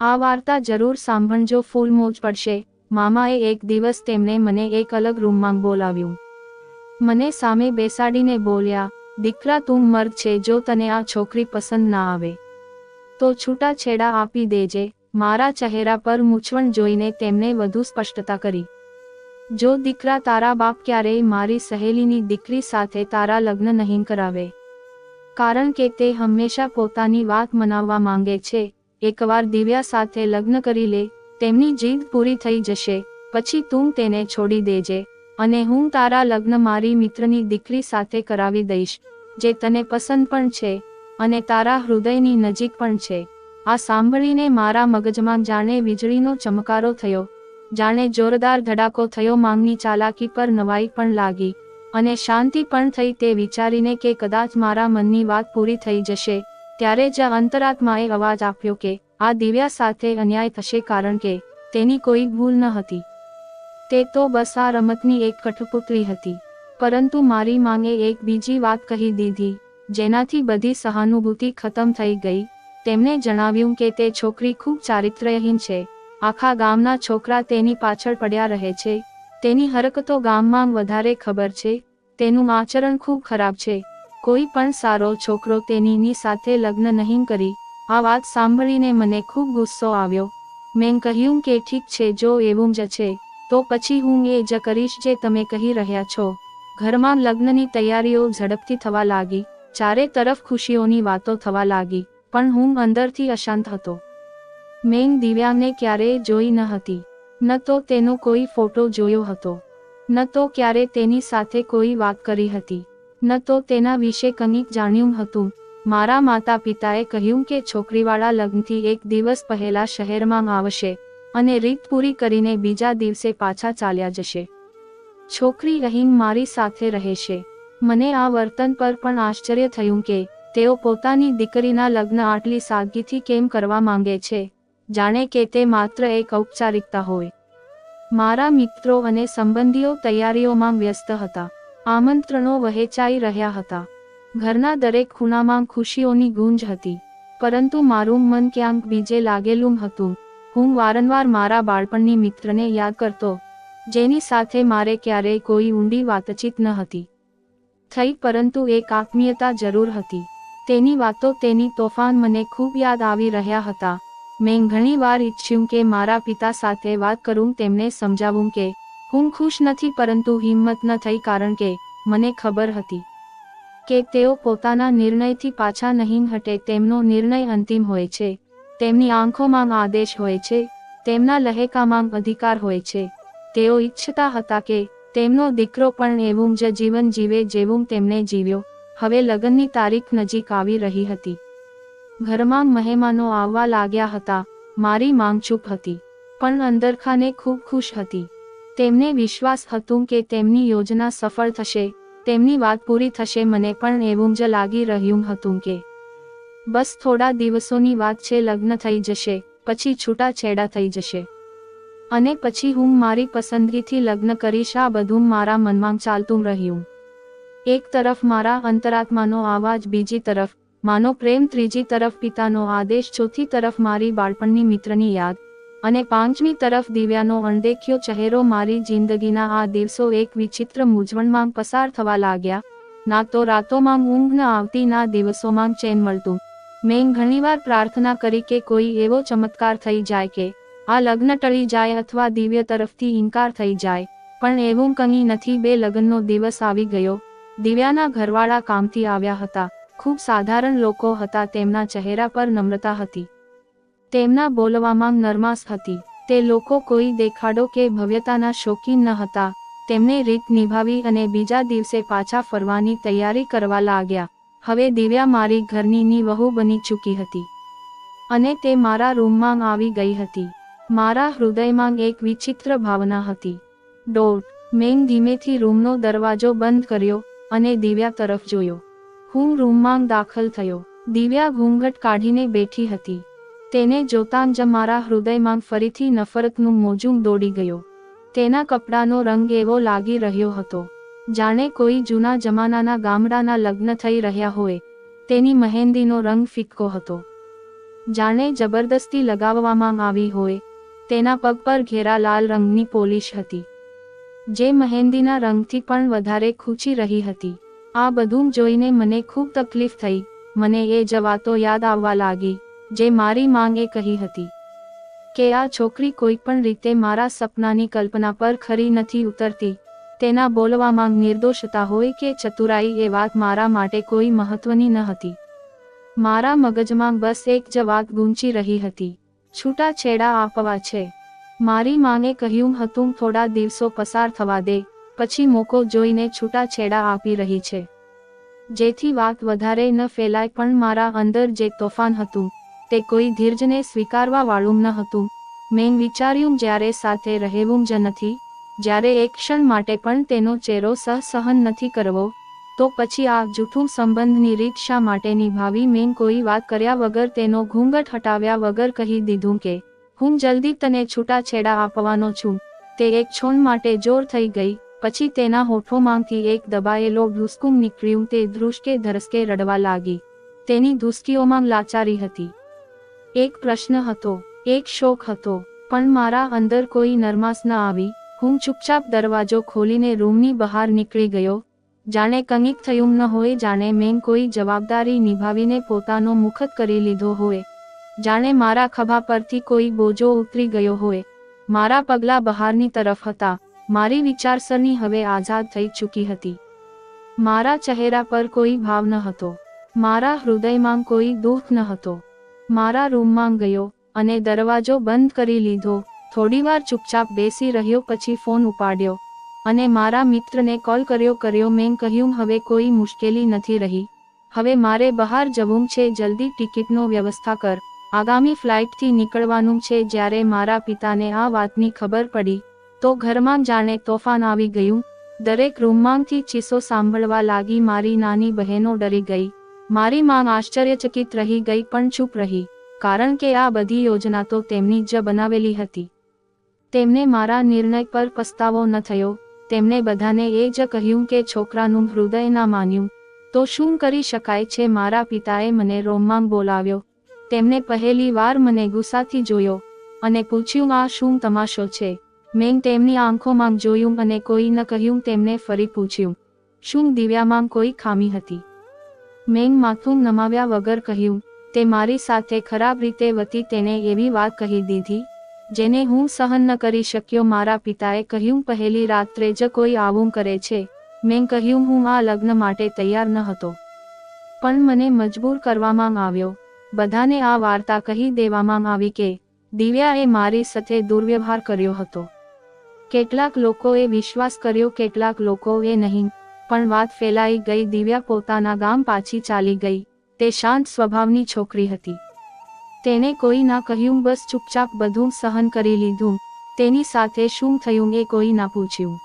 આ વાર્તા જરૂર સાંભળજો, ફૂલ મોજ પડશે. મામાએ એક દિવસ તેમને મને એક અલગ રૂમમાં બોલાવ્યું. મને સામે બેસાડીને બોલ્યા, દીકરા તું મર્દ છે, જો તને આ છોકરી પસંદ ના આવે તો છૂટાછેડા આપી દેજે. મારા ચહેરા પર મૂંઝવણ જોઈને તેમણે વધુ સ્પષ્ટતા કરી, જો દીકરા તારા બાપ ક્યારેય મારી સહેલીની દીકરી સાથે તારા લગ્ન નહીં કરાવે, કારણ કે તે હંમેશા પોતાની વાત મનાવવા માંગે છે. એકવાર દિવ્યા સાથે લગ્ન કરી લે, તેમની જીદ પૂરી થઈ જશે, પછી તું તેને છોડી દેજે અને હું તારા લગ્ન મારી મિત્રની દીકરી સાથે કરાવી દઈશ, જે તને પસંદ પણ છે અને તારા હૃદયની નજીક પણ છે. આ સાંભળીને મારા મગજમાં જાણે વીજળીનો ચમકારો થયો, જાણે જોરદાર ધડાકો થયો. માંગની ચાલાકી પર નવાઈ પણ લાગી અને શાંતિ પણ થઈ, તે વિચારીને કે કદાચ મારા મનની વાત પૂરી થઈ જશે. ત્યારે જ અંતરાત્માએ અવાજ આપ્યો કે આ દિવ્યા સાથે અન્યાય થશે, કારણ કે તેની કોઈ ભૂલ ન હતી. તે તો બસ આ રમતની એક કઠપુતળી હતી. પરંતુ મારી માંગે એક બીજી વાત કહી દીધી, જેનાથી બધી સહાનુભૂતિ ખતમ થઈ ગઈ. તેમણે જણાવ્યું કે તે છોકરી ખૂબ ચારિત્ર્યહીન છે. આખા ગામના છોકરા તેની પાછળ પડ્યા રહે છે. તેની હરકતો ગામમાં વધારે ખબર છે. તેનું આચરણ ખૂબ ખરાબ છે. કોઈ પણ સારો છોકરો તેની સાથે લગ્ન નહીં કરી. આ વાત સાંભળીને મને ખૂબ ગુસ્સો આવ્યો. મેં કહ્યું કે ઠીક છે, જો એવું જ છે તો પછી હું એ જ કરીશ જે તમે કહી રહ્યા છો. ઘરમાં લગ્નની તૈયારીઓ ઝડપથી થવા લાગી. ચારે તરફ ખુશીઓની વાતો થવા લાગી, પણ હું અંદરથી અશાંત હતો. મેં દિવ્યાને ક્યારેય જોઈ ન હતી, ન તો તેનો કોઈ ફોટો જોયો હતો, ન તો ક્યારે તેની સાથે કોઈ વાત કરી હતી, ન તો તેના વિશે કંઈક જાણ્યું હતું. મારા માતા પિતાએ કહ્યું કે છોકરીવાળા લગ્નથી એક દિવસ પહેલા શહેરમાં આવશે અને રીત પૂરી કરીને બીજા દિવસે પાછા ચાલ્યા જશે. છોકરી અહીં મારી સાથે રહેશે. મને આ વર્તન પર પણ આશ્ચર્ય થયું કે તેઓ પોતાની દીકરીના લગ્ન આટલી સાદગીથી કેમ કરવા માંગે છે, જાણે કે તે માત્ર એક ઔપચારિકતા હોય. મારા મિત્રો અને સંબંધીઓ તૈયારીઓમાં વ્યસ્ત હતા. આમંત્રણો વહેંચાઈ રહ્યા હતા. ઘરના દરેક ખૂણામાં ખુશીઓની ગુંજ હતી, પરંતુ મારું મન ક્યાંક બીજે લાગેલું હતું. હું વારંવાર મારા બાળપણની મિત્રને યાદ કરતો, જેની સાથે મારે ક્યારેય કોઈ ઊંડી વાતચીત ન હતી થઈ, પરંતુ એક આત્મીયતા જરૂર હતી. તેની વાતો, તેની તોફાન મને ખૂબ યાદ આવી રહ્યા હતા. મેં ઘણીવાર ઈચ્છ્યું કે મારા પિતા સાથે વાત કરું, તેમને સમજાવું કે હું ખુશ નથી, પરંતુ હિંમત ન થઈ, કારણ કે મને ખબર હતી કે તેઓ પોતાના નિર્ણયથી પાછા નહીં હટે. તેમનો નિર્ણય અંતિમ હોય છે. તેમની આંખોમાં આદેશ હોય છે, તેમના લહેકામાં અધિકાર હોય છે. તેઓ ઈચ્છતા હતા કે તેમનો દીકરો પણ એવું જ જીવન જીવે જેવું તેમણે જીવ્યો. હવે લગ્નની તારીખ નજીક આવી રહી હતી. ઘરમાં મહેમાનો આવવા લાગ્યા હતા. મારી માંગ ચૂપ હતી, પણ અંદરખાને ખૂબ ખુશ હતી. તેમને વિશ્વાસ હતું કે તેમની યોજના સફળ થશે, તેમની વાત પૂરી થશે. મને પણ એવું જ લાગી રહ્યું હતું કે બસ થોડા દિવસોની વાત છે, લગ્ન થઈ જશે, પછી છૂટાછેડા થઈ જશે અને પછી હું મારી પસંદગીથી લગ્ન કરીશ. આ બધું મારા મનમાં ચાલતું રહ્યું. એક તરફ મારા અંતરાત્માનો આવાજ, બીજી તરફ માનો પ્રેમ, ત્રીજી તરફ પિતાનો આદેશ, ચોથી તરફ મારી બાળપણની મિત્રની યાદ અને પાંચમી તરફ દિવ્યાનો અણદેખ્યો ચહેરો. મારી જિંદગીના આ દિવસો એક વિચિત્ર મૂંઝવણમાં પસાર થવા લાગ્યા. ના તો રાતોમાં ઊંઘ ન આવતી, ના દિવસોમાં ચેન મળતું. મેં ઘણીવાર પ્રાર્થના કરી કે કોઈ એવો ચમત્કાર થઈ જાય કે આ લગ્ન ટળી જાય અથવા દિવ્ય તરફથી ઇનકાર થઈ જાય, પણ એવું કંઈ નથી. 2 લગ્નનો દિવસ આવી ગયો. દિવ્યાના ઘરવાળા કામથી આવ્યા હતા. ખૂબ સાધારણ લોકો હતા. તેમના ચહેરા પર નમ્રતા હતી, તેમના બોલવામાં નરમાશ હતી. તે લોકો કોઈ દેખાડો કે ભવ્યતાના શોખીન ન હતા. તેમને રીત નિભાવી અને બીજા દિવસે પાછા ફરવાની તૈયારી કરવા લાગ્યા. હવે દિવ્યા મારી ઘરની વહુ બની ચૂકી હતી અને તે મારા રૂમમાં આવી ગઈ હતી. મારા હૃદયમાં એક વિચિત્ર ભાવના હતી. મેં ધીમેથી રૂમનો દરવાજો બંધ કર્યો અને દિવ્યા તરફ જોયો. હું રૂમમાં દાખલ થયો. દિવ્યા ઘૂંઘટ કાઢીને બેઠી હતી. તેને જોતાં જ મારા હૃદયમાં ફરીથી નફરતનું મોજું દોડી ગયો. તેના કપડાનો રંગ એવો લાગી રહ્યો હતો જાણે કોઈ જૂના જમાનાના ગામડાના લગ્ન થઈ રહ્યા હોય. તેની મહેંદીનો રંગ ફિક્કો હતો. જાણે જબરદસ્તી લગાવવામાં આવી હોય. તેના પગ પર ઘેરા લાલ રંગની પોલિશ હતી, જે મહેંદીના રંગથી પણ વધારે ખૂંચી રહી હતી. આ બધું જોઈને મને ખૂબ તકલીફ થઈ. મને એ જ વાતો યાદ આવવા લાગી જે મારી માંગે કહી હતી કે આ છોકરી કોઈ પણ રીતે મારા સપનાની કલ્પના પર ખરી નથી ઉતરતી. તેના બોલવામાં નિર્દોષતા હોય કે ચતુરાઈ એ વાત મારા માટે કોઈ મહત્વની ન હતી. મારા મગજમાં બસ એક જ વાત ગૂંચી રહી હતી, છૂટાછેડા આપવા છે. મારી માને કહ્યું હતું થોડા દિવસો પસાર થવા દે, પછી મોકો જોઈને છૂટાછેડા આપી રહી છે, જેથી વાત વધારે ન ફેલાય. પણ મારા અંદર જે તોફાન હતું તે કોઈ ધીરજને સ્વીકારવા વાળું ન હતું. મેં વિચાર્યું જ્યારે સાથે રહેવું જ નથી, જ્યારે એક ક્ષણ માટે પણ તેનો ચહેરો સહન નથી કરવો, તો પછી આ જૂઠું સંબંધની રીત શા માટે નિભાવી. મેં કોઈ વાત કર્યા વગર તેનો ઘૂંઘટ હટાવ્યા વગર કહી દીધું કે હું જલ્દી તને છૂટાછેડા આપવાનો છું. તે એક ક્ષણ માટે જોર થઈ ગઈ, પછી તેના હોઠોમાંથી એક દબાયેલો ધુસકું નીકળ્યું. તે ધ્રુસકે ધરસકે રડવા લાગી. તેની ધુસકીઓમાં લાચારી હતી, એક પ્રશ્ન હતો, એક શોક હતો, પણ મારા અંદર કોઈ નરમાશ ન આવી. હું ચૂપચાપ દરવાજો ખોલીને રૂમની બહાર નીકળી ગયો, જાણે કંઈક થયું ન હોય, જાણે મેં કોઈ જવાબદારી નિભાવીને પોતાનો મુખત કરી લીધો હોય, જાણે મારા ખભા પરથી કોઈ બોજો ઉતરી ગયો હોય. મારા પગલાં બહારની તરફ હતા. મારી વિચારસરણી હવે આઝાદ થઈ ચૂકી હતી. મારા ચહેરા પર કોઈ ભાવ ન હતો, મારા હૃદયમાં કોઈ દુઃખ ન હતો. મારા રૂમમાં ગયો અને દરવાજો બંધ કરી લીધો. થોડીવાર ચૂપચાપ બેસી રહ્યો, પછી ફોન ઉપાડ્યો અને મારા મિત્રને કોલ કર્યો. મેં કહ્યું હવે કોઈ મુશ્કેલી નથી રહી, હવે મારે બહાર જવું છે, જલ્દી ટિકિટનો વ્યવસ્થા કર, આગામી ફ્લાઇટથી નીકળવાનું છે. જ્યારે મારા પિતાને આ વાતની ખબર પડી તો ઘરમાં જાણે તોફાન આવી ગયું. દરેક રૂમમાંથી ચીસો સાંભળવા લાગી. મારી નાની બહેનો ડરી ગઈ, મારી માં આશ્ચર્યચકિત રહી ગઈ પણ ચૂપ રહી, કારણ કે આ બધી યોજના તો તેમની જ બનાવેલી હતી. તેમને મારા નિર્ણય પર પસ્તાવો ન થયો. તેમણે બધાને એ જ કહ્યું કે છોકરાનું હૃદય ના માન્યું તો શું કરી શકાય છે. મારા પિતાએ મને રૂમમાં બોલાવ્યો. તેમણે પહેલી વાર મને ગુસ્સાથી જોયો અને પૂછ્યું આ શું તમાશો છે. મેં તેમની આંખોમાં જોયું અને કોઈ ન કહ્યું. તેમણે ફરી પૂછ્યું શું દિવ્યામાં કોઈ ખામી હતી. મેં માથું નમાવ્યા વગર કહ્યું તે મારી સાથે ખરાબ રીતે વતી. તેણે એવી વાત કહી દીધી જેને હું સહન ન કરી શક્યો. મારા પિતાએ કહ્યું પહેલી રાત્રે જ કોઈ આવું કરે છે. મેં કહ્યું હું આ લગ્ન માટે તૈયાર ન હતો, પણ મને મજબૂર કરવામાં આવ્યો. બધાને આ વાર્તા કહી દેવામાં આવી કે દિવ્યાએ મારી સાથે દુર્વ્યવહાર કર્યો હતો. કેટલાક લોકોએ વિશ્વાસ કર્યો, કેટલાક લોકોએ નહીં, પણ વાત ફેલાઈ ગઈ. દિવ્યા પોતાના ગામ પાછી ચાલી ગઈ. તે શાંત સ્વભાવની છોકરી હતી. તેણે કોઈ ના કહ્યું, બસ ચૂપચાપ બધું સહન કરી લીધું. તેની સાથે શું થયું એ કોઈ ના પૂછ્યું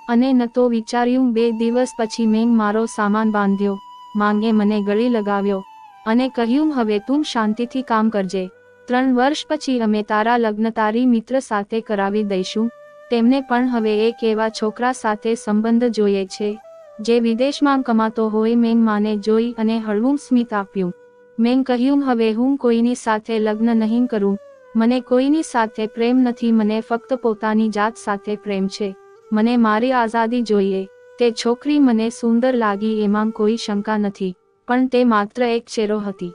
અને ન તો વિચાર્યું. 2 દિવસ પછી મેં મારો સામાન બાંધ્યો. માંગે મને ગળી લગાવ્યો અને કહ્યું હવે તું શાંતિથી કામ કરજે. 3 વર્ષ પછી અમે તારા લગ્ન તારી મિત્ર સાથે કરાવી દઈશું. તેમને પણ હવે એક એવા છોકરા સાથે સંબંધ જોઈએ છે જે વિદેશમાં કમાતો હોય. મેં માને જોઈ અને હળવું સ્મિત આપ્યું. મેં કહ્યું હવે હું કોઈની સાથે લગ્ન નહીં કરું. મને કોઈની સાથે પ્રેમ નથી, મને ફક્ત પોતાની જાત સાથે પ્રેમ છે. મને મારી આઝાદી જોઈએ. તે છોકરી મને સુંદર લાગી, એમાં કોઈ શંકા નથી, પણ તે માત્ર એક ચહેરો હતી,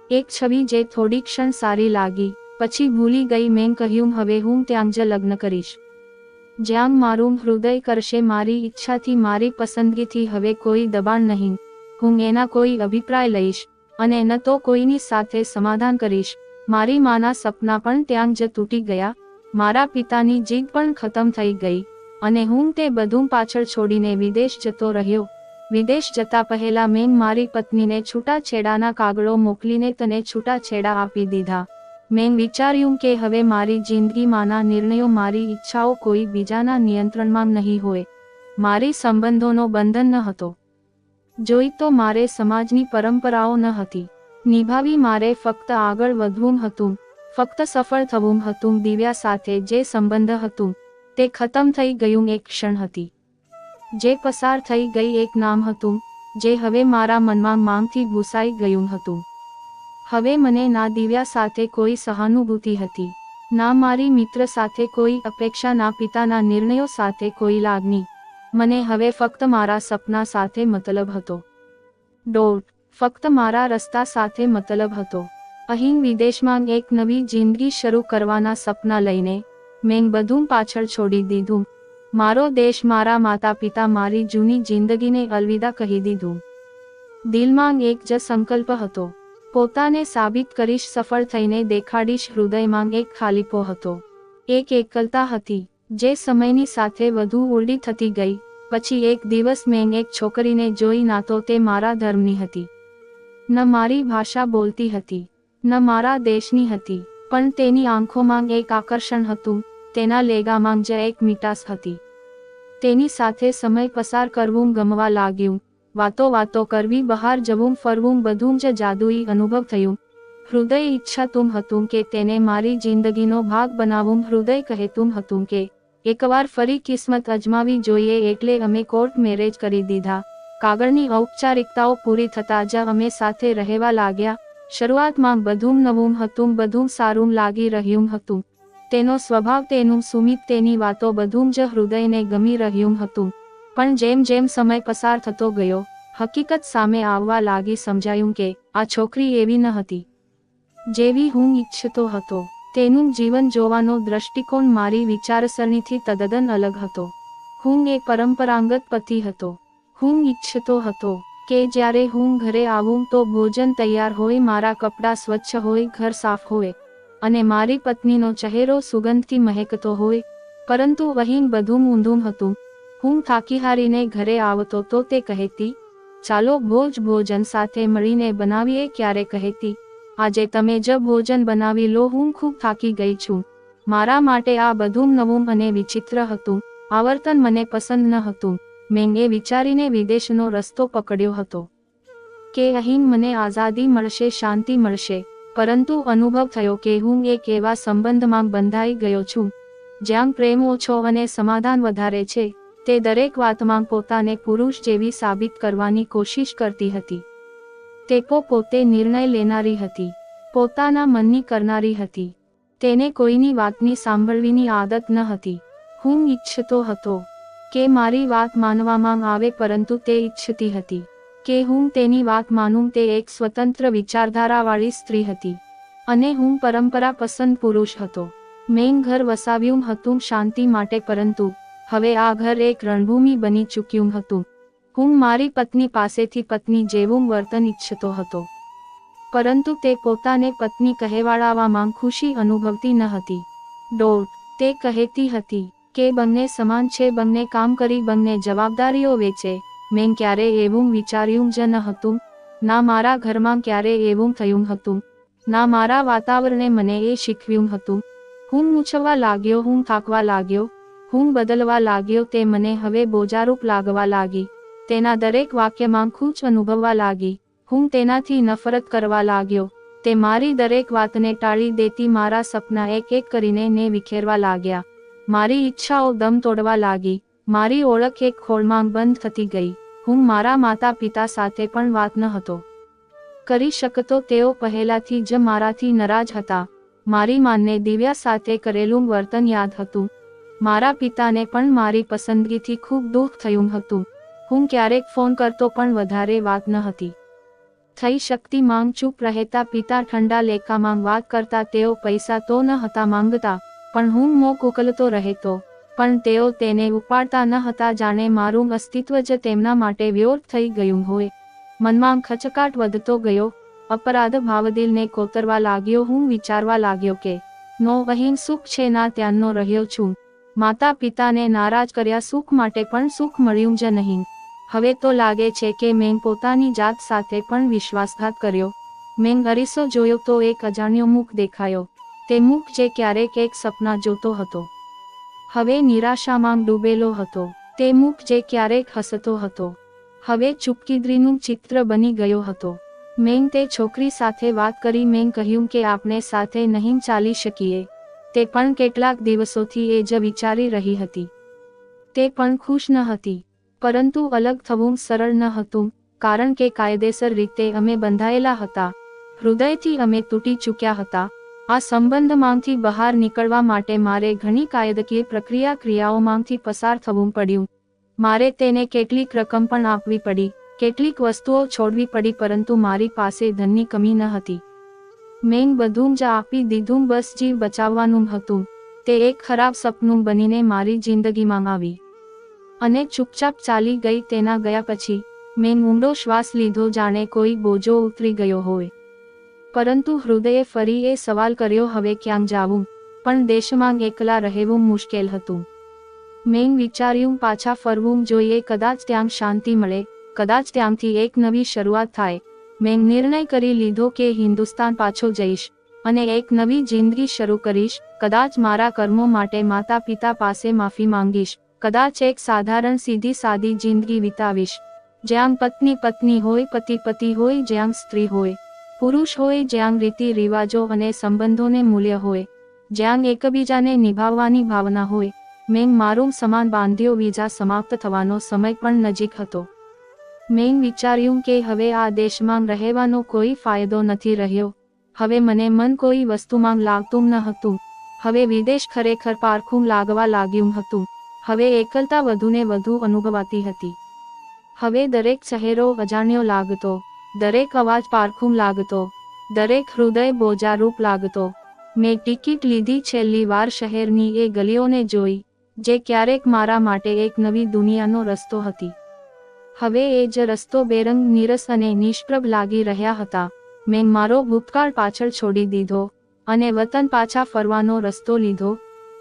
એક છબી જે થોડી ક્ષણ સારી લાગી, પછી ભૂલી ગઈ. મેં કહ્યું હવે હું ત્યાં જ લગ્ન કરીશ, જ્યાં મારું હૃદય કરશે, મારી ઈચ્છાથી, મારી પસંદગીથી. હવે કોઈ દબાણ નહીં. હું એના કોઈ અભિપ્રાય લઈશ અને ન તો કોઈની સાથે સમાધાન કરીશ. મારી માના સપના પણ ત્યાં જ તૂટી ગયા. મારા પિતાની જીદ પણ ખતમ થઈ ગઈ અને હું તે બધું પાછળ છોડીને વિદેશ જતો રહ્યો. વિદેશ જતા પહેલા મેં મારી પત્નીને છૂટાછેડાના કાગળો મોકલીને તને છૂટાછેડા આપી દીધા. મેં વિચાર્યું કે હવે મારી જિંદગીમાંના નિર્ણયો, મારી ઈચ્છાઓ કોઈ બીજાના નિયંત્રણમાં નહીં હોય. મારી સંબંધોનો બંધન ન હતો જોઈ તો મારે સમાજની પરંપરાઓ ન હતી નિભાવી. મારે ફક્ત આગળ વધવું હતું, ફક્ત સફળ થવું હતું. દિવ્યા સાથે જે સંબંધ હતું તે ખતમ થઈ ગયું. એક ક્ષણ હતી જે પસાર થઈ ગઈ, એક નામ હતું જે હવે મારા મનમાં માંગથી ભૂસાઈ ગયું હતું. હવે મને ના દિવ્યા સાથે કોઈ સહાનુભૂતિ હતી, ના મારી મિત્ર સાથે કોઈ અપેક્ષા, ના પિતાના નિર્ણયો સાથે કોઈ લાગણી. મને હવે ફક્ત મારા સપના સાથે મતલબ હતો. ફક્ત મારા રસ્તા સાથે મતલબ હતો. અહીં વિદેશમાં એક નવી જિંદગી શરૂ કરવાના સપના લઈને મેં બધું પાછળ છોડી દીધું. મારો દેશ, મારા માતા પિતા, મારી જૂની જિંદગીને અલવિદા કહી દીધું. દિલમાં એક જ સંકલ્પ હતો, પોતાને સાબિત કરીશ, સફળ થઈને દેખાડીશ. હૃદયમાં એક ખાલીપો હતો, એક એકલતા હતી, જે સમયની સાથે વધુ ઊંડી થતી ગઈ. પછી એક દિવસ મેં એક છોકરીને જોઈ, ના તો તે મારા ધર્મની હતી, ન મારી ભાષા બોલતી હતી, ન મારા દેશની હતી, પણ તેની આંખોમાં એક આકર્ષણ હતું, તેના લેગામાં જ એક મીઠાશ હતી. તેની સાથે સમય પસાર કરવું ગમવા લાગ્યું, વાતો કરવી, બહાર જવું, ફરવું, બધું જ જાદુઈ અનુભવ થયું. હૃદય ઈચ્છાતું હતું કે તેને મારી જિંદગીનો ભાગ બનાવું. હૃદય કહેતું હતું કે એકવાર ફરી કિસ્મત અજમાવી જોઈએ. એટલે અમે કોર્ટ મેરેજ કરી દીધા. કાગળની ઔપચારિકતાઓ પૂરી થતાં જ અમે સાથે રહેવા લાગ્યા. શરૂઆતમાં બધું નવું હતું, બધું સારું લાગી રહ્યું હતું. તેનો સ્વભાવ, તેનું સ્મિત, તેની વાતો, બધું જ હૃદયને ગમી રહ્યું હતું. પણ જેમ જેમ સમય પસાર થતો ગયો, હકીકત સામે આવવા લાગી. સમજાયું કે આ છોકરી એવી ન હતી જેવી હું ઈચ્છતો હતો. તેનું જીવન જોવાનો દ્રષ્ટિકોણ મારી વિચારસરણીથી તદ્દન અલગ હતો. હું એક પરંપરાગત પતિ હતો. હું ઈચ્છતો હતો કે જ્યારે હું ઘરે આવું તો ભોજન તૈયાર હોય, મારા કપડાં સ્વચ્છ હોય, ઘર સાફ હોય અને મારી પત્નીનો ચહેરો સુગંધથી મહેકતો હોય. પરંતુ અહીં બધું ઊંધું હતું. હું થાકી હારીને ઘરે આવતો તો તે કહેતી, ચાલો ભોજન સાથે મળીને બનાવીએ. ક્યારે કહેતી, આજે તમે જ ભોજન બનાવી લો, હું ખૂબ થાકી ગઈ છું. મારા માટે આ બધું નવું અને વિચિત્ર હતું. આવર્તન મને પસંદ ન હતું. મેં એ વિચારીને વિદેશનો રસ્તો પકડ્યો હતો કે અહીં મને આઝાદી મળશે, શાંતિ મળશે. પરંતુ અનુભવ થયો કે હું એક એવા સંબંધમાં બંધાઈ ગયો છું જ્યાં પ્રેમ ઓછો અને સમાધાન વધારે છે. તે દરેક વાતમાં પોતાને પુરુષ જેવી સાબિત કરવાની કોશિશ કરતી હતી. તે પોતે નિર્ણય લેનારી હતી, પોતાના મનની કરનારી હતી. તેને કોઈની વાતની સાંભળવીની આદત ન હતી. હું ઈચ્છતો હતો કે મારી વાત માનવામાં આવે, પરંતુ તે ઈચ્છતી હતી કે હું તેની વાત માનું. તે એક સ્વતંત્ર વિચારધારાવાળી સ્ત્રી હતી અને હું પરંપરા પસંદ પુરુષ હતો. મેં ઘર વસાવ્યું હતું શાંતિ માટે, પરંતુ હવે આ ઘર એક રણભૂમિ બની ચૂક્યું હતું. હું મારી પત્ની પાસેથી પત્ની જેવું વર્તન ઈચ્છતો હતો, પરંતુ તે પોતાને પત્ની કહેવાડાવવામાં ખુશી અનુભવતી ન હતી. તે કહેતી હતી કે બંને સમાન છે, બંને કામ કરી, બંને જવાબદારીઓ વેચે. મેં ક્યારે એવું વિચાર્યું જ ન હતું. ના મારા ઘરમાં ક્યારે એવું થયું હતું, ના મારા વાતાવરણે મને એ શીખવ્યું હતું. હું મૂંઝવવા લાગ્યો, હું થાકવા લાગ્યો, હું બદલવા લાગ્યો. તે મને હવે બોજારૂપ લાગવા લાગી. તેના દરેક વાક્યમાં ખૂંચ અનુભવવા લાગી. હું તેનાથી નફરત કરવા લાગ્યો. તે મારી દરેક વાતને ટાળી દેતી. મારા સપના એક એક કરીને ને વિખેરવા લાગ્યા. મારી ઈચ્છાઓ દમ તોડવા લાગી. મારી ઓળખ એક ખોળમાં બંધ થતી ગઈ. હું મારા માતા પિતા સાથે પણ વાત ન હતો કરી શકતો. તેઓ પહેલાથી જ મારાથી નારાજ હતા. મારી માને દિવ્યા સાથે કરેલું વર્તન યાદ હતું. મારા પિતાને પણ મારી પસંદગીથી ખૂબ દુઃખ થયું હતું. હું ક્યારેક ફોન કરતો પણ વધારે વાત ન હતી થઈ શકતી. માંગ ચૂપ રહેતા. પિતા ઠંડા લેખામાં વાત કરતા. તેઓ પૈસા તો ન હતા માંગતા, પણ હું મોક ઉકલતો રહેતો, પણ તેઓ તેને ઉપાડતા ન હતા. જાણે મારું અસ્તિત્વ જ તેમના માટે વ્યર્થ થઈ ગયું હોય. મનમાં ખચકાટ વધતો ગયો. અપરાધ ભાવ દિલને કોતરવા લાગ્યો. હું વિચારવા લાગ્યો કે નો અહીં સુખ છે, ના ત્યાંનો રહ્યો છું. માતા પિતાને નારાજ કર્યા, સુખ માટે પણ સુખ મળ્યું જ નહીં. હવે તો લાગે છે કે મેં પોતાની જાત સાથે પણ વિશ્વાસઘાત કર્યો. મેં અરીસો જોયો તો એક અજાણ્યો મુખ દેખાયો. તે મુખ જે ક્યારેક એક સપના જોતો હતો, હવે નિરાશામાં ડૂબેલો હતો. તે મુખ જે ક્યારેક હસતો હતો, હવે ચૂપકીદરીનું ચિત્ર બની ગયો હતો. મેં તે છોકરી સાથે વાત કરી. મેં કહ્યું કે આપણે સાથે નહીં ચાલી શકીએ. તે પણ કેટલાક દિવસોથી એ જ વિચારી રહી હતી. તે પણ ખુશ ન હતી, પરંતુ અલગ થવું સરળ ન હતું, કારણ કે કાયદેસર રીતે અમે બંધાયેલા હતા. હૃદયથી અમે તૂટી ચૂક્યા હતા. આ સંબંધમાંથી બહાર નીકળવા માટે મારે ઘણી કાયદાકીય ક્રિયાઓમાંથી પસાર થવું પડ્યું. મારે તેને કેટલીક રકમ પણ આપવી પડી, કેટલીક વસ્તુઓ છોડવી પડી, પરંતુ મારી પાસે ધનની કમી ન હતી. મેં બધું જ આપી દીધું, બસ જીવ બચાવવાનું હતું. તે એક ખરાબ સપનું બનીને મારી જિંદગીમાં આવી અને ચૂપચાપ ચાલી ગઈ. તેના ગયા પછી મેં ઊંડો શ્વાસ લીધો, જાણે કોઈ બોજો ઉતરી ગયો હોય. પરંતુ હૃદયે ફરી એ સવાલ કર્યો, હવે ક્યાં જાવું? પણ દેશમાં એકલા રહેવું મુશ્કેલ હતું. મેં વિચાર્યું પાછા ફરવું જોઈએ, કદાચ ત્યાં શાંતિ મળે, કદાચ ત્યાંથી એક નવી શરૂઆત થાય. મેં નિર્ણય કરી લીધો કે હિન્દુસ્તાન પાછો જઈશ અને એક નવી જિંદગી શરૂ કરીશ. કદાચ મારા કર્મો માટે માતા પિતા પાસે માફી માંગીશ, કદાચ એક સાધારણ સીધી સાદી જિંદગી વિતાવીશ, જ્યાં પત્ની પત્ની હોય, પતિ પતિ હોય, જ્યાં સ્ત્રી હોય, પુરુષ હોય, જ્યાં રીતિ રિવાજો અને સંબંધોને મૂલ્ય હોય, જ્યાં એકબીજાને નિભાવવાની ભાવના હોય. મેં મારું સમાન બાંધ્યો. વિઝા સમાપ્ત થવાનો સમય પણ નજીક હતો. મેં વિચાર્યું કે હવે આ દેશમાં રહેવાનો કોઈ ફાયદો નથી રહ્યો. હવે મને મન કોઈ વસ્તુમાં લાગતું ન હતું. હવે વિદેશ ખરેખર પારખું લાગવા લાગ્યું હતું. હવે એકલતા વધુને વધુ અનુભવાતી હતી. હવે દરેક ચહેરો અજાણ્યો લાગતો, દરેક અવાજ પારખું લાગતો, દરેક હૃદય બોજારૂપ લાગતો. મેં ટિકિટ લીધી, છેલ્લી વાર શહેરની એ ગલીઓને જોઈ જે ક્યારેક મારા માટે એક નવી દુનિયાનો રસ્તો હતી. હવે એ જ રસ્તો બેરંગ, નીરસ અને નિષ્પ્રભ લાગી રહ્યા હતા. મેં મારો ભૂતકાળ પાછળ છોડી દીધો અને વતન પાછા ફરવાનો રસ્તો લીધો.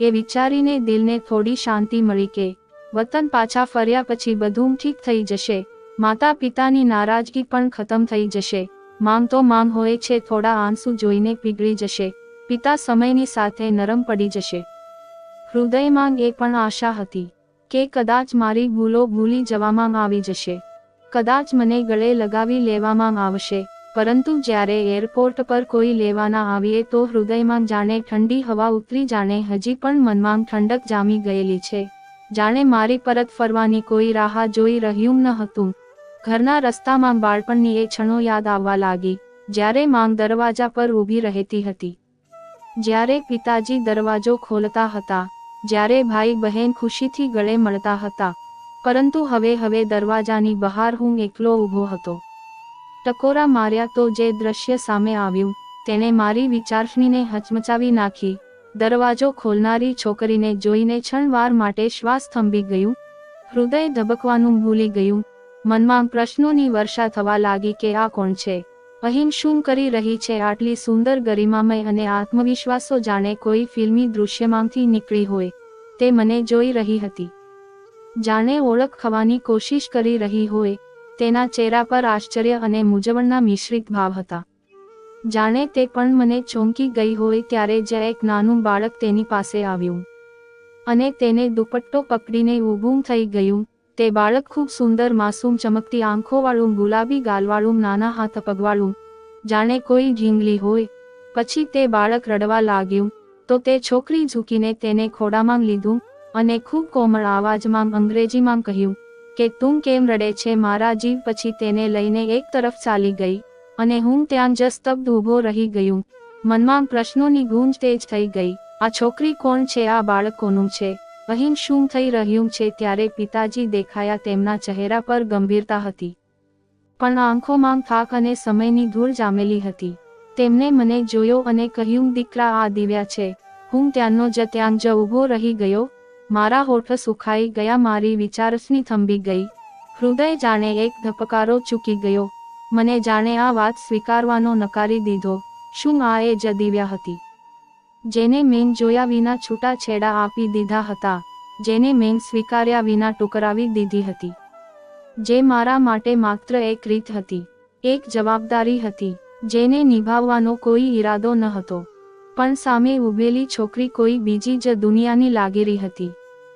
એ વિચારીને દિલને થોડી શાંતિ મળી કે વતન પાછા ફર્યા પછી બધું ઠીક થઈ જશે. માતા પિતાની નારાજગી પણ ખતમ થઈ જશે. માંગ તો માંગ હોય છે, થોડા આંસુ જોઈને પીગળી જશે. પિતા સમયની સાથે નરમ પડી જશે. હૃદયમાં એ પણ આશા હતી કે કદાચ મારી ભૂલો ભૂલી જવામાં આવી જશે, કદાચ મને ગળે લગાવી લેવામાં આવશે. પરંતુ જ્યારે એરપોર્ટ પર કોઈ લેવાના આવીએ તો હૃદયમાં જાણે ઠંડી હવા ઉતરી, જાણે હજી પણ મનમાં ઠંડક જામી ગયેલી છે, જાણે મારી પરત ફરવાની કોઈ રાહ જોઈ રહ્યું ન હતું. ઘરના રસ્તામાં બાળપણની એ ક્ષણો યાદ આવવા લાગી, જ્યારે માંગ દરવાજા પર ઊભી રહેતી હતી, જ્યારે પિતાજી દરવાજો ખોલતા હતા, જ્યારે ભાઈ બહેન ખુશીથી ગળે મળતા હતા. પરંતુ હવે દરવાજાની બહાર હું એકલો ઊભો હતો. ટકોરા માર્યા તો જે દ્રશ્ય સામે આવ્યું તેણે મારી વિચારસરણીને હચમચાવી નાખી. દરવાજો ખોલનારી છોકરીને જોઈને ક્ષણવાર માટે શ્વાસ થંભી ગયું, હૃદય ધબકવાનું ભૂલી ગયું. મનમાં પ્રશ્નોની વર્ષા થવા લાગી કે આ કોણ છે? અહીં શું કરી રહી છે? આટલી સુંદર, ગરિમામય અને આત્મવિશ્વાસો, જાણે કોઈ ફિલ્મી દૃશ્યમાંથી નીકળી હોય તે મને જોઈ રહી હતી, જાણે ઓળખવાની કોશિશ કરી રહી હોય. તેના ચહેરા પર આશ્ચર્ય અને મૂંઝવણના મિશ્રિત ભાવ હતા, જાણે તે પણ મને ચોંકી ગઈ હોય. ત્યારે જ એક નાનું બાળક તેની પાસે આવ્યું અને તેને દુપટ્ટો પકડીને ઊભું થઈ ગયું. તે બાળક ખૂબ સુંદર, માસૂમ, ચમકતી આંખોવાળું, ગુલાબી ગાલવાળું, નાના હાથ પગવાળું, જાણે કોઈ ઢીંગલી હોય. પછી તે બાળક રડવા લાગ્યું તો તે છોકરી ઝૂકીને તેને ખોળામાં લીધું અને ખૂબ કોમળ આવાજમાં અંગ્રેજીમાં કહ્યું કે તું કેમ રડે છે મારા જીવ? પછી તેને લઈને એક તરફ ચાલી ગઈ અને હું ત્યાં જ સ્તબ્ધ ઊભો રહી ગયું. મનમાં પ્રશ્નોની ગૂંજ તેજ થઈ ગઈ. આ છોકરી કોણ છે? આ બાળક કોનું છે? અહીં શું થઈ રહ્યું છે? ત્યારે પિતાજી દેખાયા. તેમના ચહેરા પર ગંભીરતા હતી, પણ આંખોમાં થાક અને સમયની ધૂળ જામેલી હતી. તેમણે મને જોયો અને કહ્યું, દીકરા, આ દિવ્યા છે. હું ત્યાં જ ઊભો રહી ગયો. મારા હોઠ સુખાઈ ગયા, મારી વિચારસરણી થંભી ગઈ. હૃદય જાણે એક ધબકારો ચૂકી ગયો. મને જાણે આ વાત સ્વીકારવાનો નકારી દીધો. શું આ એ જ દિવ્યા હતી જેને મેં જોયા વિના છૂટાછેડા આપી દીધા હતા, જેને મેં સ્વીકાર્યા વિના ટુકરાવી દીધી હતી, જે મારા માટે માત્ર એક રીત હતી, એક જવાબદારી હતી, જેને નિભાવવાનો કોઈ ઈરાદો ન હતો? પણ સામે ઊભેલી છોકરી કોઈ બીજી જ દુનિયાની લાગી રહી હતી.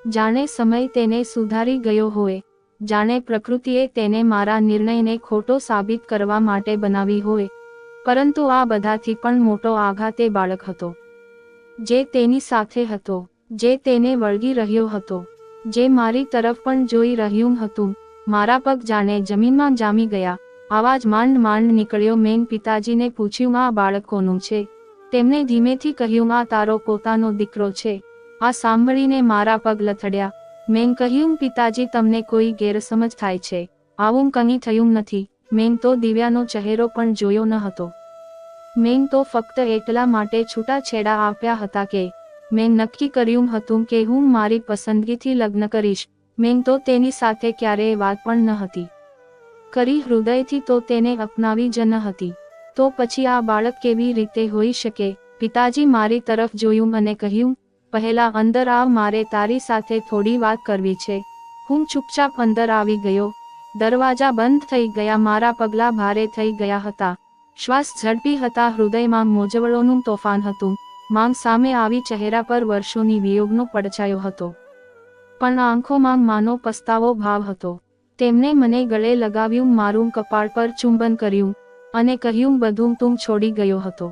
જાણે સમય તેને સુધારી ગયો હોય, જાણે પ્રકૃતિએ તેને મારા નિર્ણયને ખોટો સાબિત કરવા માટે બનાવી હોય. પરંતુ આ બધાથી પણ મોટો આઘાત એ બાળક હતો, જે તેની સાથે હતો, જે તેને વળગી રહ્યો હતો, જે મારી તરફ પણ જોઈ રહ્યું હતું. મારા પગ જાણે જમીનમાં જામી ગયા આવાજ માંડ માંડ નીકળ્યો. મેં પિતાજીને પૂછ્યું, આ બાળક કોનું છે? તેમણે ધીમેથી કહ્યું, આ તારો પોતાનો દીકરો છે. આ સાંભળીને મારા પગ લથડ્યા. મેં કહ્યું, પિતાજી તમને કોઈ ગેરસમજ થાય છે, આવું કંઈ થયું નથી. મેં તો દિવ્યાનો ચહેરો પણ જોયો ન હતો. મેં તો ફક્ત એટલા માટે છૂટાછેડા આપ્યા હતા કે મેં નક્કી કર્યું હતું કે હું મારી પસંદગીથી લગ્ન કરીશ. મેં તો તેની સાથે ક્યારેય વાત પણ ન હતી કરી. હૃદયથી તો તેને અપનાવી જ ન હતી. તો પછી આ બાળક કેવી રીતે હોઈ શકે? પિતાજી મારી તરફ જોયું અને કહ્યું, પહેલા અંદર આવ, મારે તારી સાથે થોડી વાત કરવી છે. હું ચૂપચાપ અંદર આવી ગયો. દરવાજા બંધ થઈ ગયા. મારા પગલાં ભારે થઈ ગયા હતા. શ્વાસ ઝડપી હતા. હૃદયમાં મોજવળોનું તોફાન હતું. માંગ સામે આવી, ચહેરા પર વર્ષોની વિયોગનો પડછાયો હતો, પણ આંખોમાં માનો પસ્તાવો ભાવ હતો. તેમણે મને ગળે લગાવ્યું, મારું કપાળ પર ચુંબન કર્યું અને કહ્યું, બધું તું છોડી ગયો હતો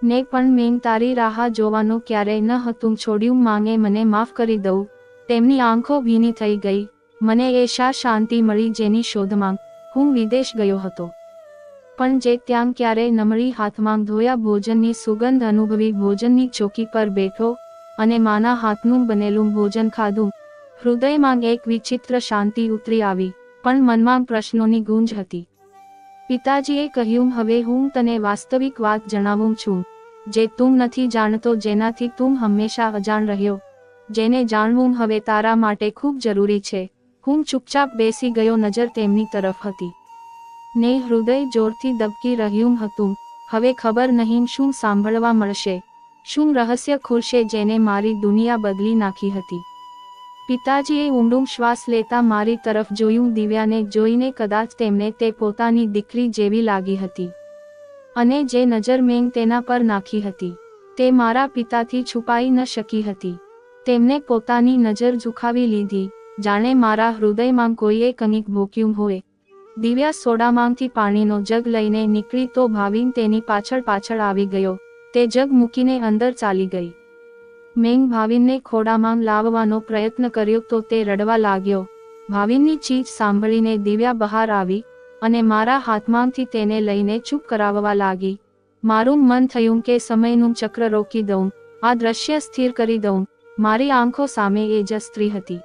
ને, પણ મેં તારી રાહ જોવાનું ક્યારેય ન હતું છોડ્યું. માંગે મને માફ કરી દઉં. તેમની આંખો ભીની થઈ ગઈ. મને એ શાંતિ મળી જેની શોધમાં હું વિદેશ ગયો હતો, પણ જે ત્યાં ક્યારેય ન મળી. હાથમાં ધોયા ભોજનની સુગંધ અનુભવી. ભોજનની ચોકી પર બેઠો અને માના હાથનું બનેલું ભોજન ખાધું. હૃદયમાં એક વિચિત્ર શાંતિ ઉતરી આવી, પણ મનમાં પ્રશ્નોની ગૂંજ હતી. પિતાજીએ કહ્યું, હવે હું તને વાસ્તવિક વાત જણાવું છું, જે તું નથી જાણતો, જેનાથી તું હંમેશા અજાણ રહ્યો, જેને જાણવું હવે તારા માટે ખૂબ જરૂરી છે. હું ચૂપચાપ બેસી ગયો. નજર તેમની તરફ હતી ને હૃદય જોરથી દબકી રહ્યું હતું. હવે ખબર નહીં શું સાંભળવા મળશે, શું રહસ્ય ખુલશે જેને મારી દુનિયા બદલી નાખી હતી. પિતાજીએ ઊંડો શ્વાસ લેતા મારી તરફ જોયું. દિવ્યાને જોઈને કદાચ તેમને તે પોતાની દીકરી જેવી લાગી હતી, અને જે નજર મેં તેના પર નાખી હતી તે મારા પિતાથી છુપાઈ ન શકી હતી. તેમને પોતાની નજર ઝુકાવી લીધી, જાણે મારા હૃદયમાં કોઈએ કંઈક ભોંક્યું હોય. દિવ્યા સોડામાંથી પાણીનો જગ લઈને નીકળી તો ભાવિન તેની પાછળ આવી ગયો. તે જગ મૂકીને અંદર ચાલી ગઈ. મેં ભાવિનને ખોળામાં લાવવાનો પ્રયત્ન કર્યો તો તે રડવા લાગ્યો. ભાવિનની ચીજ સાંભળીને દિવ્યા બહાર આવી અને મારા હાથમાંથી તેને લઈને ચૂપ કરાવવા લાગી. મારું મન થયું કે સમયનું ચક્ર રોકી દઉં, આ દ્રશ્ય સ્થિર કરી દઉં. મારી આંખો સામે એ જ સ્ત્રી હતી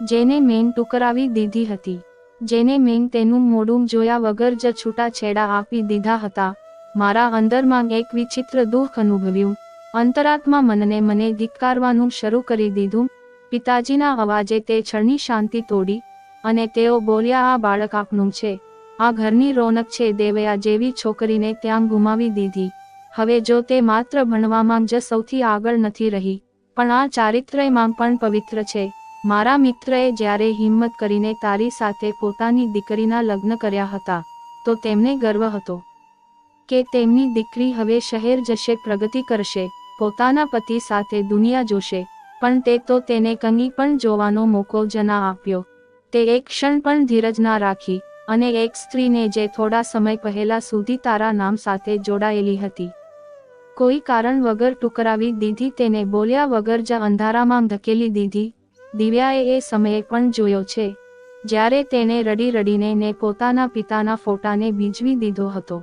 જેને મેં ટુકરાવી દીધી હતી, જેને મેં તેનું મોઢું જોયા વગર જ છૂટાછેડા આપી દીધા હતા. મારા અંદરમાં એક વિચિત્ર દુઃખ અનુભવ્યું. અંતરાત્મા મને ધિક્કારવાનું શરૂ કરી દીધું. પિતાજીના અવાજે તે ક્ષણની શાંતિ તોડી અને તેઓ બોલ્યા, આ બાળક આપનું છે, આ ઘરની રોનક છે. દેવયા જેવી છોકરીને ત્યાં ગુમાવી દીધી. હવે જો તે માત્ર ભણવામાં જ સૌથી આગળ નથી રહી, પણ આ ચારિત્ર્યમાં પણ પવિત્ર છે. મારા મિત્રએ જ્યારે હિંમત કરીને તારી સાથે પોતાની દીકરીના લગ્ન કર્યા હતા, તો તેમને ગર્વ હતો કે તેમની દીકરી હવે શહેર જશે, પ્રગતિ કરશે, પોતાના પતિ સાથે દુનિયા જોશે. પણ તે તો તેને કંઈ પણ જોવાનો મોકો જ ના આપ્યો. તે એક ક્ષણ પણ ધીરજ ના રાખી અને એક સ્ત્રીને જે થોડા સમય પહેલા સુધી તારા નામ સાથે જોડાયેલી હતી, કોઈ કારણ વગર ટુકરાવી દીધી. તેને બોલ્યા વગર જ અંધારામાં ધકેલી દીધી. દિવ્યાએ એ સમયે પણ જોયો છે જ્યારે તેણે રડી રડીને ને પોતાના પિતાના ફોટાને ભીંજવી દીધો હતો.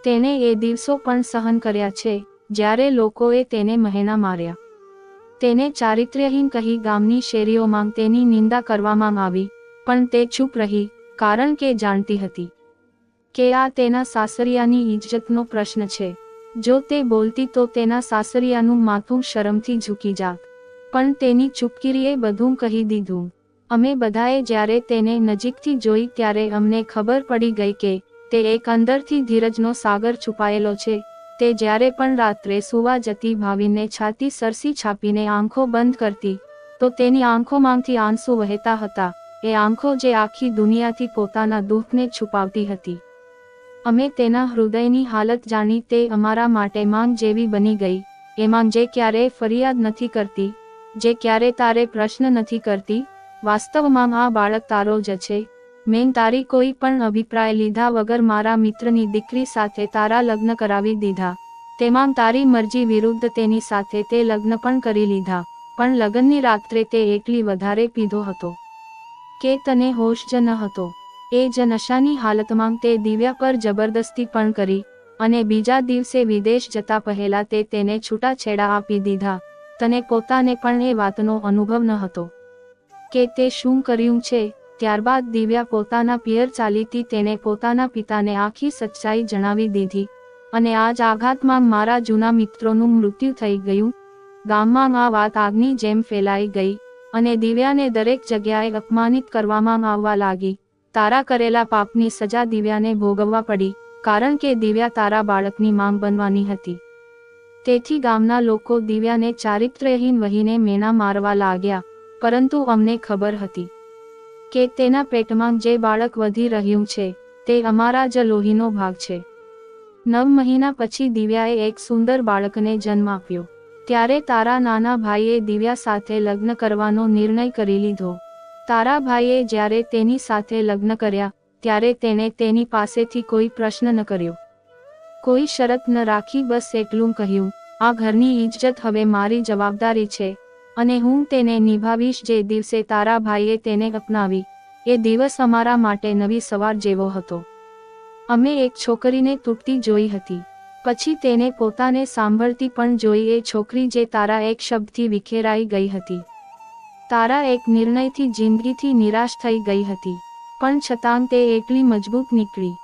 તેણે એ દિવસો પણ સહન કર્યા છે જ્યારે લોકોએ તેને મહેના માર્યા. તેને ચારિત્ર્યહીન કહી ગામની શેરીઓમાં તેની નિંદા કરવામાં આવી, પણ તે ચૂપ રહી, કારણ કે જાણતી હતી કે આ તેના સાસરિયાની ઇજ્જતનો પ્રશ્ન છે. જો તે બોલતી તો તેના સાસરિયાનું માથું શરમથી ઝૂકી જાત, પણ તેની ચૂપકીરીએ બધું કહી દીધું. અમે બધાએ જ્યારે તેને નજીકથી જોઈ ત્યારે અમને ખબર પડી ગઈ કે તે એક અંદરથી ધીરજનો સાગર છુપાયેલો છે. તે જ્યારે પણ રાત્રે સૂવા જતી ભાવિનને છાતી સરસી છાપીને આંખો બંધ કરતી, તો તેની આંખોમાંથી આંસુ વહેતા હતા. એ આંખો જે આખી દુનિયાથી પોતાના દુઃખને છુપાવતી હતી. અમે તેના હૃદયની હાલત જાણી. તે અમારા માટે માંગ જેવી બની ગઈ. એ માંગ જે ક્યારેય ફરિયાદ નથી કરતી, જે ક્યારે તારે પ્રશ્ન નથી કરતી. વાસ્તવમાં આ બાળક તારો જ છે. મેં તારી કોઈ પણ અભિપ્રાય લીધા વગર મારા મિત્રની દીકરી સાથે તારા લગ્ન કરાવી દીધા. તેમાં તારી મરજી વિરુદ્ધ તેની સાથે તે લગ્ન પણ કરી લીધા. પણ લગ્નની રાત્રે તે એટલી વધારે પીધો હતો કે તને હોશ જ ન હતો. એ જ નશાની હાલતમાં તે દિવ્યા પર જબરદસ્તી પણ કરી અને બીજા દિવસે વિદેશ જતા પહેલા તે તેને છૂટાછેડા આપી દીધા. તને પોતાને પણ એ વાતનો અનુભવ ન હતો કે તે શું કર્યું છે. ત્યારબાદ દિવ્યા પોતાના પિયર ચાલીથી તેને પોતાના પિતાને આખી સચ્ચાઈ જણાવી દીધી અને આ જ આઘાતમાં મારા જૂના મિત્રોનું મૃત્યુ થઈ ગયું. ગામમાં આ વાત આગની જેમ ફેલાઈ ગઈ અને દિવ્યાને દરેક જગ્યાએ અપમાનિત કરવામાં આવવા લાગી. તારા કરેલા પાપની સજા દિવ્યાને ભોગવવા પડી, કારણ કે દિવ્યા તારા બાળકની માંગ બનવાની હતી. તેથી ગામના લોકો દિવ્યાને ચારિત્ર્યહીન વહીને મેણા મારવા લાગ્યા. પરંતુ અમને ખબર હતી કે તેના પેટમાં જે બાળક વધી રહ્યું છે તે અમારા જ લોહીનો ભાગ છે. 9 મહિના પછી દિવ્યાએ એક સુંદર બાળકને જન્મ આપ્યો. ત્યારે તારા નાના ભાઈએ દિવ્યા સાથે લગ્ન કરવાનો નિર્ણય કરી લીધો. તારા ભાઈએ જ્યારે તેની સાથે લગ્ન કર્યા ત્યારે તેણે તેની પાસેથી કોઈ પ્રશ્ન ન કર્યો, કોઈ શરત ન રાખી. બસ એટલું કહ્યું, આ ઘરની ઇજ્જત હવે મારી જવાબદારી છે અને હું તેને નિભાવીશ. જે દિવસે તારા ભાઈએ તેને અપનાવી એ દિવસ અમારા માટે નવી સવાર જેવો હતો. અમે એક છોકરીને તૂટતી જોઈ હતી, પછી તેને પોતાને સાંભળતી પણ જોઈ. એ છોકરી જે તારા એક શબ્દથી વિખેરાઈ ગઈ હતી, તારા એક નિર્ણયથી જિંદગીથી નિરાશ થઈ ગઈ હતી. પણ છતાં તે એટલી મજબૂત નીકળી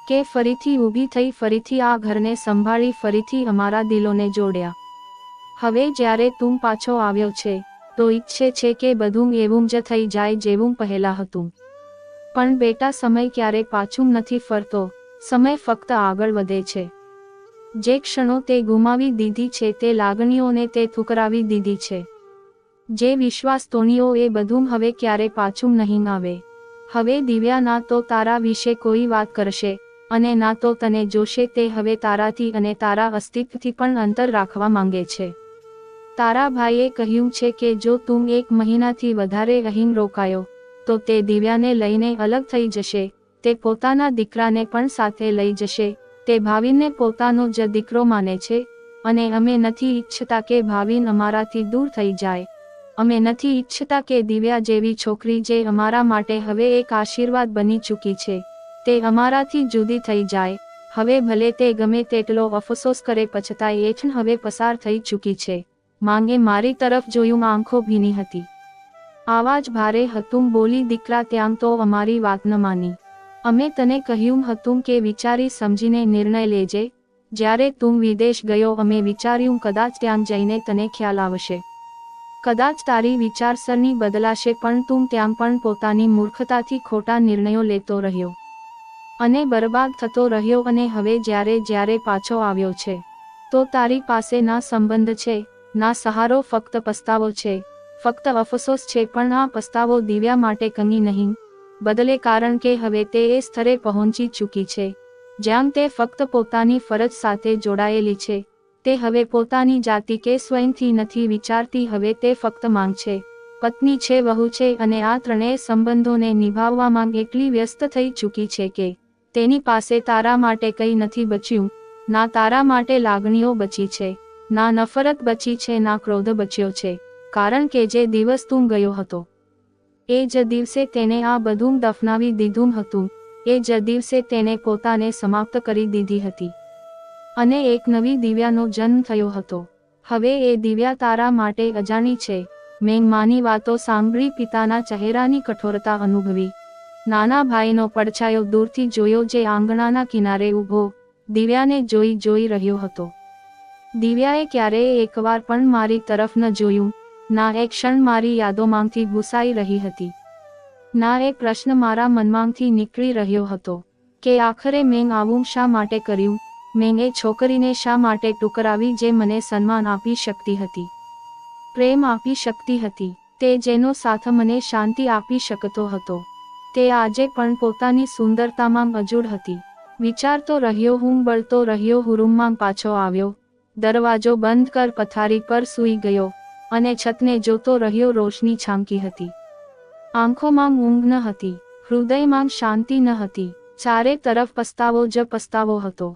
કે ફરીથી ઊભી થઈ, ફરીથી આ ઘરને સંભાળી, ફરીથી અમારા દિલોને જોડ્યા. હવે જ્યારે તું પાછો આવ્યો છે તો ઈચ્છે છે કે બધું એવું જ થઈ જાય જેવું પહેલા હતું. પણ બેટા, સમય ક્યારે પાછું નથી ફરતો, સમય ફક્ત આગળ વધે છે. જે ક્ષણો તે ગુમાવી દીધી છે, તે લાગણીઓને તે ઠુકરાવી દીધી છે, જે વિશ્વાસ તોડ્યો એ બધું હવે ક્યારે પાછું નહીં આવે. હવે દિવ્યા ના તો તારા વિશે કોઈ વાત કરશે અને ના તો તને જોશે. તે હવે તારાથી અને તારા અસ્તિત્વથી પણ અંતર રાખવા માંગે છે. તારા ભાઈએ કહ્યું છે કે જો તું 1 મહિનાથી વધારે અહીં રોકાયો તો તે દિવ્યાને લઈને અલગ થઈ જશે. તે પોતાના દીકરાને પણ સાથે લઈ જશે. તે ભાવિનને પોતાનો જ દીકરો માને છે અને અમે નથી ઈચ્છતા કે ભાવિન અમારાથી દૂર થઈ જાય. અમે નથી ઈચ્છતા કે દિવ્યા જેવી છોકરી જે અમારા માટે હવે એક આશીર્વાદ બની ચૂકી છે તે અમારાથી જુદી થઈ જાય. હવે ભલે તે ગમે તેટલો અફસોસ કરે, પછતાય એ ક્ષણ હવે પસાર થઈ ચૂકી છે. માંગે મારી તરફ જોયું, આંખો ભીની હતી, આવાજ ભારે હતું. બોલી, દીકરા, ત્યાં તો અમારી વાત ન માની. અમે તને કહ્યું હતું કે વિચારી સમજીને નિર્ણય લેજે. જ્યારે તું વિદેશ ગયો અમે વિચાર્યું કદાચ ત્યાં જઈને તને ખ્યાલ આવશે, કદાચ તારી વિચારસરણી બદલાશે. પણ તું ત્યાં પણ પોતાની મૂર્ખતાથી ખોટા નિર્ણયો લેતો રહ્યો અને બરબાદ થતો રહ્યો. અને હવે જ્યારે પાછો આવ્યો છે તો તારી પાસે ના સંબંધ છે ના સહારો, ફક્ત પસ્તાવો છે, ફક્ત અફસોસ છે. પણ આ પસ્તાવો દિવ્યા માટે કંઈ નહીં બદલે, કારણ કે હવે તે એ સ્તરે પહોંચી ચૂકી છે જ્યાં તે ફક્ત પોતાની ફરજ સાથે જોડાયેલી છે. તે હવે પોતાની જાતિ કે સ્વયંથી નથી વિચારતી. હવે તે ફક્ત માંગ છે, પત્ની છે, વહુ છે અને આ ત્રણેય સંબંધોને નિભાવવામાં એટલી વ્યસ્ત થઈ ચૂકી છે કે તેની પાસે તારા માટે કંઈ નથી બચ્યું. ના તારા માટે લાગણીઓ બચી છે, ના નફરત બચી છે, ના ક્રોધ બચ્યો છે. કારણ કે જે દિવસ તું ગયો હતો એ જ દિવસે તેને આ બધું દફનાવી દીધું હતું. એ જ દિવસે તેને પોતાને સમાપ્ત કરી દીધી હતી અને એક નવી દિવ્યાનો જન્મ થયો હતો. હવે એ દિવ્યા તારા માટે અજાણી છે. મેં માની વાતો સાંભળી, પિતાના ચહેરાની કઠોરતા અનુભવી, નાના ભાઈનો પડછાયો દૂરથી જોયો જે આંગણાના કિનારે ઊભો દિવ્યાને જોઈ રહ્યો હતો. દિવ્યાએ ક્યારેય એકવાર પણ મારી તરફ ન જોયું, ના એક ક્ષણ મારી યાદોમાંથી ભૂસાઈ રહી હતી, ના એક પ્રશ્ન મારા મનમાંથી નીકળી રહ્યો હતો કે આખરે મેં આવું શા માટે કર્યું. મેં એ છોકરીને શા માટે ટુકરાવી જે મને સન્માન આપી શકતી હતી, પ્રેમ આપી શકતી હતી, તે જેનો સાથ મને શાંતિ આપી શકતો હતો. તે આજે પણ પોતાની સુંદરતામાં અજોડ હતી. વિચારતો રહ્યો હું, બળતો રહ્યો હું. રૂમમાં પાછો આવ્યો, દરવાજો બંધ કર પથારી પર સૂઈ ગયો અને છતને જોતો રહ્યો. રોશની છાંકી હતી, આંખોમાં ઊંઘ ન હતી, હૃદયમાં શાંતિ ન હતી. ચારે તરફ પસ્તાવો જ પસ્તાવો હતો.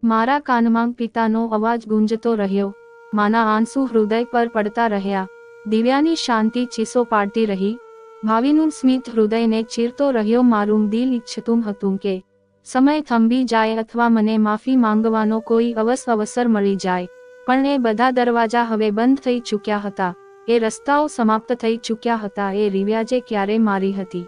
મારા કાનમાં પિતાનો અવાજ ગુંજતો રહ્યો, માના આંસુ હૃદય પર પડતા રહ્યા. દિવ્યાની શાંતિ ચીસો પાડતી રહી. ભાવિનું સ્મિત હૃદયને ચીરતો રહ્યો. મારું દિલ ઈચ્છતું હતું કે સમય થંભી જાય અથવા મને માફી માંગવાનો કોઈ અવસર મળી જાય, પણ એ બધા દરવાજા હવે બંધ થઈ ચૂક્યા હતા. એ રસ્તાઓ સમાપ્ત થઈ ચૂક્યા હતા. એ રિવાજે ક્યારે મારી હતી,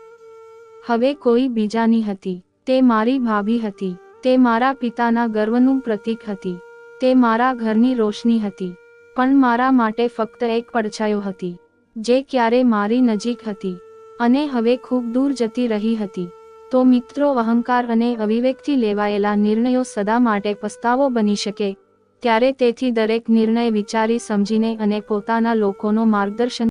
હવે કોઈ બીજાની હતી. તે મારી ભાભી હતી. તે મારા પિતાના ગર્વનું પ્રતીક હતી. તે મારા ઘરની રોશની હતી. પણ મારા માટે ફક્ત એક પડછાયો હતી, જે ક્યારે મારી નજીક હતી અને હવે ખૂબ દૂર જતી રહી હતી. તો મિત્રો, અહંકાર અને અવિવેકથી લેવાયેલા નિર્ણયો સદા માટે પસ્તાવો બની શકે. ત્યારે તેથી દરેક નિર્ણય વિચારી સમજીને અને પોતાના લોકોનો માર્ગદર્શન